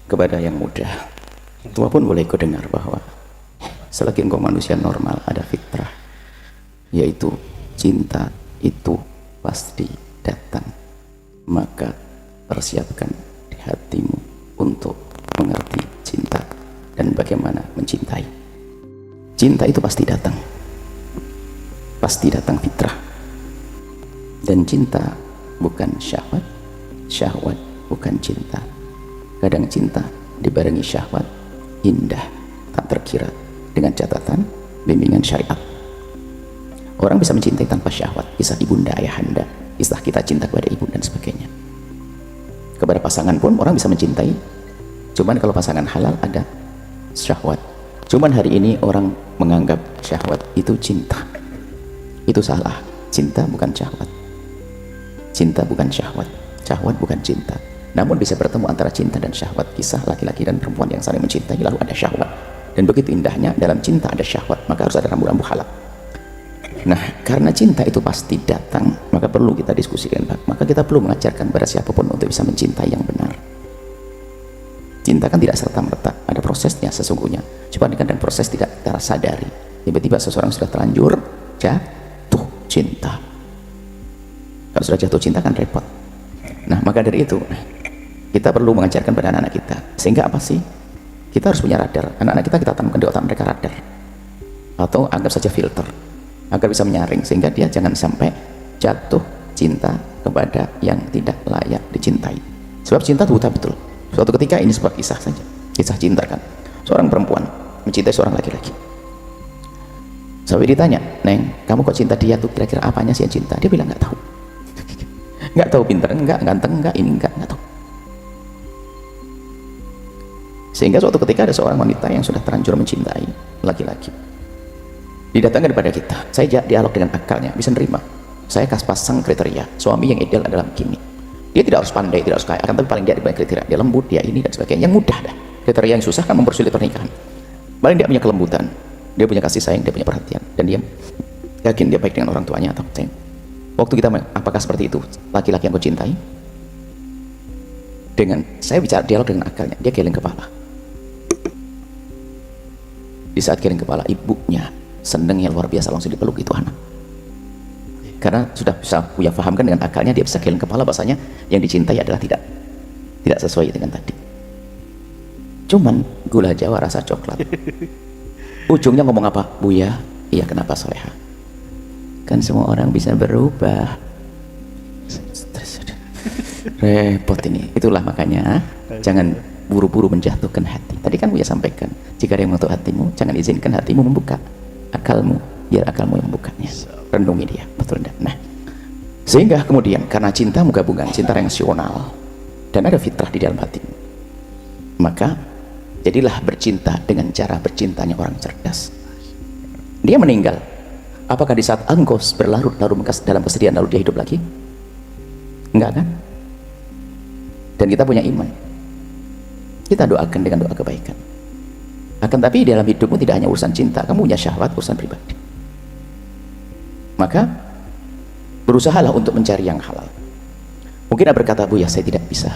kepada yang muda. Tua pun boleh kau dengar bahwa selagi engkau manusia normal ada fitrah, yaitu cinta itu pasti datang. Maka persiapkan di hatimu untuk mengerti cinta dan bagaimana mencintai. Cinta itu pasti datang fitrah. Dan cinta bukan syahwat, syahwat bukan cinta. Kadang cinta dibarengi syahwat, indah, tak terkira, dengan catatan bimbingan syariat. Orang bisa mencintai tanpa syahwat, kisah ibunda, ayahanda, kisah kita cinta kepada ibu dan sebagainya. Kepada pasangan pun orang bisa mencintai, cuman kalau pasangan halal ada syahwat. Cuman hari ini orang menganggap syahwat itu cinta. Itu salah. Cinta bukan syahwat. Cinta bukan syahwat. Syahwat bukan cinta. Namun bisa bertemu antara cinta dan syahwat. Kisah laki-laki dan perempuan yang saling mencintai lalu ada syahwat. Dan begitu indahnya dalam cinta ada syahwat, maka harus ada rambu-rambu halal. Nah, karena cinta itu pasti datang, maka perlu kita diskusikan. Maka kita perlu mengajarkan pada siapapun untuk bisa mencintai yang benar. Cinta kan tidak serta-merta, ada prosesnya sesungguhnya. Cuma kadang proses tidak kita sadari. Tiba-tiba seseorang sudah terlanjur jatuh cinta. Kalau sudah jatuh cinta kan repot. Nah, maka dari itu kita perlu mengajarkan pada anak-anak kita. Sehingga apa sih? Kita harus punya radar. Anak-anak kita tanamkan di otak mereka radar. Atau anggap saja filter. Agar bisa menyaring. Sehingga dia jangan sampai jatuh cinta kepada yang tidak layak dicintai. Sebab cinta itu buta betul. Suatu ketika ini sebuah kisah saja. Kisah cinta kan. Seorang perempuan mencintai seorang laki-laki. Sampai ditanya, Neng, kamu kok cinta dia tuh kira-kira apanya sih yang cinta? Dia bilang nggak tahu. Nggak tahu, pintar enggak, ganteng enggak, ini enggak tahu. Sehingga suatu ketika ada seorang wanita yang sudah terlanjur mencintai laki-laki. Didatangkan kepada kita. Saya dialog dengan akalnya, bisa nerima. Saya kasih pasang kriteria. Suami yang ideal adalah begini. Dia tidak harus pandai, tidak harus kaya, akan tapi paling dia ada kriteria. Dia lembut, dia ini dan sebagainya. Yang mudah dah. Kriteria yang susah kan mempersulit pernikahan. Paling dia punya kelembutan, dia punya kasih sayang, dia punya perhatian, dan dia yakin dia baik dengan orang tuanya atau sayang. Waktu kita, apakah seperti itu laki-laki yang kau cintai? Dengan saya bicara dialog dengan akalnya, dia geleng kepala. Di saat geleng kepala, ibunya senengnya luar biasa, langsung dipeluk itu anak. Karena sudah bisa Buya fahamkan dengan akalnya, dia bisa geleng kepala bahasanya yang dicintai adalah tidak sesuai dengan tadi. Cuman gula Jawa rasa coklat. Ujungnya ngomong apa? Buya, iya kenapa Soleha? Kan semua orang bisa berubah. Repot ini. Itulah makanya jangan buru-buru menjatuhkan hati. Tadi kan Buya sampaikan, jika ada yang mengetuk hatimu, jangan izinkan hatimu membuka akalmu, biar akalmu yang membukanya. Renungi dia, betul enggak? Nah, sehingga kemudian karena cinta gabungan cinta rasional dan ada fitrah di dalam hatimu, maka jadilah bercinta dengan cara bercintanya orang cerdas. Dia meninggal, apakah di saat engkau berlarut-larut dalam kesedihan lalu dia hidup lagi? Enggak kan? Dan kita punya iman, kita doakan dengan doa kebaikan. Akan tapi dalam hidupmu tidak hanya urusan cinta, kamu punya syahwat, urusan pribadi. Maka berusahalah untuk mencari yang halal. Mungkin dia berkata, Buya saya tidak bisa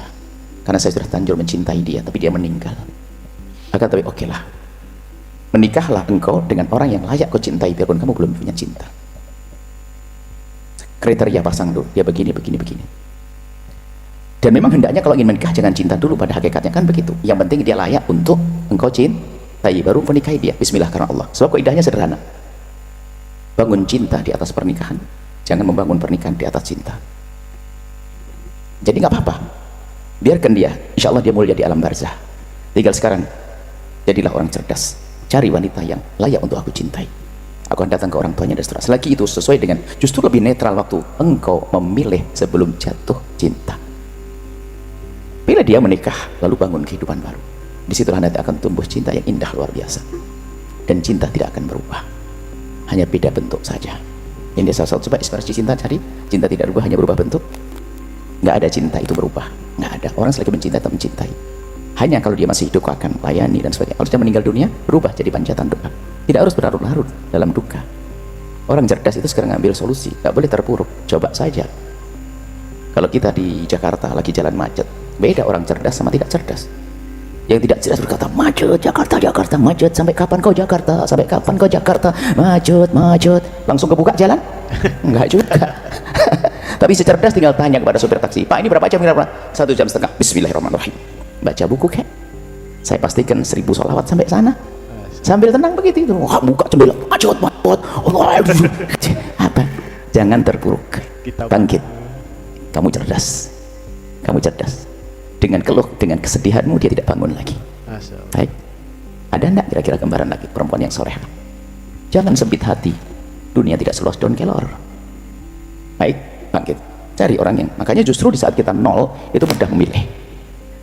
karena saya sudah terlanjur mencintai dia, tapi dia meninggal. Akan tapi oke lah, menikahlah engkau dengan orang yang layak kau cintai, biarpun kamu belum punya cinta. Kriteria pasang dulu, dia begini. Dan memang hendaknya kalau ingin menikah jangan cinta dulu, pada hakikatnya kan begitu. Yang penting dia layak untuk engkau cintai, baru menikahi dia. Bismillah karena Allah. Sebab kaidahnya sederhana. Bangun cinta di atas pernikahan, jangan membangun pernikahan di atas cinta. Jadi nggak apa-apa, biarkan dia, insya Allah dia mulia di alam barzah. Tinggal sekarang jadilah orang cerdas, cari wanita yang layak untuk aku cintai. Aku akan datang ke orang tuanya dan seterusnya. Selagi itu sesuai dengan, justru lebih netral waktu engkau memilih sebelum jatuh cinta. Bila dia menikah lalu bangun kehidupan baru, disitulah nanti akan tumbuh cinta yang indah luar biasa. Dan cinta tidak akan berubah, hanya beda bentuk saja. Ini salah satu sebab ekspresi cinta, cari cinta tidak berubah, hanya berubah bentuk. Nggak ada cinta itu berubah, nggak ada. Orang selagi mencintai atau mencintai, hanya kalau dia masih hidup akan layani dan sebagainya. Kalau dia meninggal dunia, berubah jadi panjatan doa. Tidak harus berlarut-larut dalam duka. Orang cerdas itu sekarang ngambil solusi, nggak boleh terpuruk. Coba saja, kalau kita di Jakarta lagi jalan macet, beda orang cerdas sama tidak cerdas. Yang tidak jelas berkata, macet Jakarta, Jakarta, macet. Sampai kapan kau Jakarta? Sampai kapan kau Jakarta? Macet, macet. Langsung kebuka jalan? Enggak juga. Tapi secerdas tinggal tanya kepada sopir taksi, Pak ini berapa jam? 1,5 jam. Bismillahirrahmanirrahim. Baca buku kek. Saya pastikan 1000 sholawat sampai sana. Sambil tenang begitu itu. Wah, buka jendela. Macet, macet. Apa? Jangan terpuruk. Bangkit. Kamu cerdas. Kamu cerdas. Dengan keluh, dengan kesedihanmu dia tidak bangun lagi. Baik. Ada enggak kira-kira gambaran lagi perempuan yang soleh? Jangan sempit hati. Dunia tidak seluas daun kelor. Baik, bangkit. Cari orang yang, makanya justru di saat kita nol itu mudah memilih.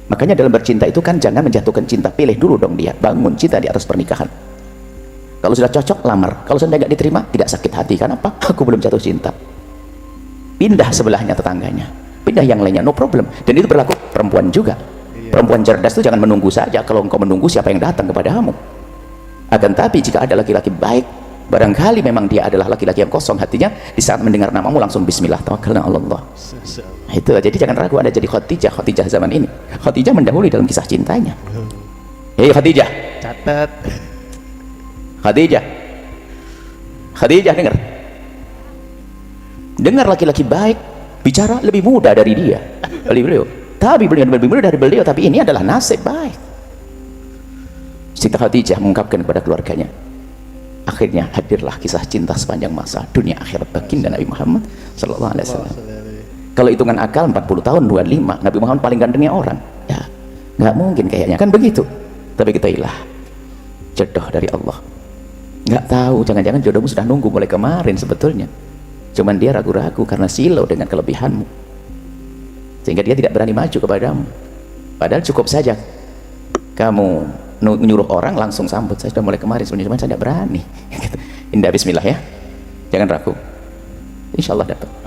Makanya dalam bercinta itu kan jangan menjatuhkan cinta, pilih dulu dong dia. Bangun cinta di atas pernikahan. Kalau sudah cocok, lamar. Kalau sudah nggak diterima, tidak sakit hati. Kenapa? Aku belum jatuh cinta. Pindah sebelahnya tetangganya. Pindah yang lainnya, no problem. Dan itu berlaku perempuan juga. Perempuan cerdas itu jangan menunggu saja. Kalau engkau menunggu, siapa yang datang kepadamu? Akan tapi jika ada laki-laki baik, barangkali memang dia adalah laki-laki yang kosong hatinya, di saat mendengar namamu langsung bismillah, tawakkalna 'ala Allah. Itu jadi jangan ragu Anda jadi Khadijah zaman ini. Khadijah mendahului dalam kisah cintanya. Hei Khadijah, Catat. Khadijah dengar laki-laki baik bicara lebih muda dari dia, beliau. Tapi beliau lebih muda dari beliau, tapi ini adalah nasib baik. Siti Khadijah mengungkapkan kepada keluarganya. Akhirnya hadirlah kisah cinta sepanjang masa dunia akhirat baginda Nabi Muhammad sallallahu alaihi wasallam. Kalau hitungan akal 40 tahun 25, Nabi Muhammad paling gantengnya orang. Ya, nggak mungkin kayaknya kan begitu. Tapi kita ilah jodoh dari Allah. Nggak tahu, jangan-jangan jodohmu sudah nunggu mulai kemarin sebetulnya. Cuman dia ragu-ragu karena silau dengan kelebihanmu, sehingga dia tidak berani maju kepadamu. Padahal cukup saja kamu nyuruh orang langsung sambut. Saya sudah mulai kemarin sebenarnya, cuma saya tidak berani. Indah bismillah ya, jangan ragu, insya Allah dapat.